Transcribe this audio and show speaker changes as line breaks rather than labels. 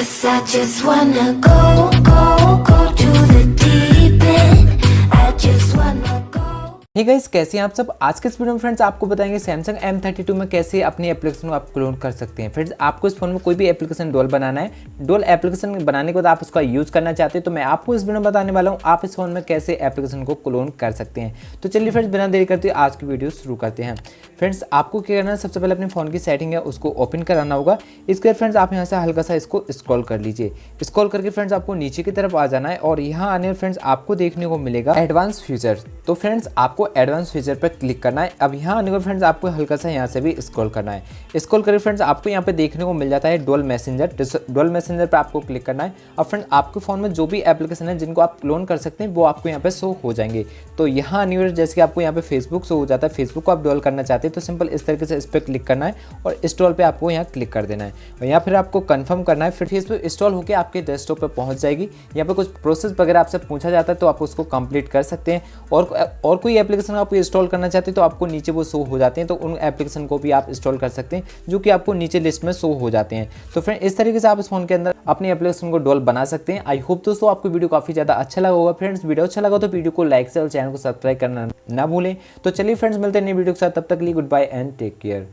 'Cause I just wanna go to the deep end. I just wanna go.
Hey guys, कैसे हैं आप सब। आज के इस वीडियो में फ्रेंड्स आपको बताएंगे Samsung M32 में कैसे अपनी एप्लीकेशन को आप क्लोन कर सकते हैं। फ्रेंड्स, आपको इस फोन में कोई भी एप्लीकेशन डोल बनाना है, डोल एप्लीकेशन बनाने के बाद आप उसका यूज करना चाहते हैं, तो मैं आपको इस वीडियो में बताने वाला हूं आप इस फोन में कैसे एप्लीकेशन को क्लोन कर सकते हैं। तो चलिए फ्रेंड्स, बिना देरी करते हुए आज की वीडियो शुरू करते हैं। फ्रेंड्स, आपको क्या करना है, सबसे पहले अपने फोन की सेटिंग है उसको ओपन कराना होगा। इसके बाद फ्रेंड्स आप यहाँ से हल्का सा इसको स्क्रॉल कर लीजिए। स्क्रॉल करके फ्रेंड्स आपको नीचे की तरफ आ जाना है और यहाँ आने फ्रेंड्स आपको देखने को मिलेगा एडवांस फीचर। तो फ्रेंड्स आपको एडवांस फीचर पर क्लिक करना है। अब यहाँ आने पर फ्रेंड्स आपको हल्का सा यहाँ से भी स्क्रॉल करना है। स्क्रॉल करके फ्रेंड्स आपको यहाँ पे देखने को मिल जाता है डुअल मैसेंजर। डुअल मैसेंजर पर आपको क्लिक करना है। अब फ्रेंड्स आपके फोन में जो भी एप्लीकेशन है जिनको आप क्लोन कर सकते हैं वो आपको यहाँ पे शो हो जाएंगे। तो यहाँ आने पर जैसे कि आपको यहाँ पे फेसबुक शो हो जाता है, फेसबुक को आप डुअल करना चाहते हैं तो सिंपल इस तरीके से इस पर क्लिक करना है और इंस्टॉल पे आपको यहाँ क्लिक कर देना है और यहाँ फिर आपको कंफर्म करना है। फिर फेसबुक इंस्टॉल होकर आपके डेस्कटॉप पे पहुँच जाएगी। यहाँ पे कुछ प्रोसेस वगैरह आपसे पूछा जाता है तो आप उसको कंप्लीट कर सकते हैं। और कोई एप्लीकेशन आप इंस्टॉल करना चाहते हैं तो आपको नीचे वो शो हो जाते हैं, तो उन एप्लीकेशन को भी आप इंस्टॉल कर सकते हैं जो कि आपको नीचे लिस्ट में शो हो जाते हैं। तो फ्रेंड, इस तरीके से आप इस फोन के अंदर अपनी एप्लीकेशन को डोल बना सकते हैं। आई होप दोस्तों आपको वीडियो काफी ज्यादा अच्छा लगा होगा। फ्रेंड्स, वीडियो अच्छा लगा तो वीडियो को लाइक से और चैनल को सब्सक्राइब करना ना भूलें। तो चलिए फ्रेंड्स, मिलते हैं नई वीडियो के साथ, तब तक के लिए goodbye and take care.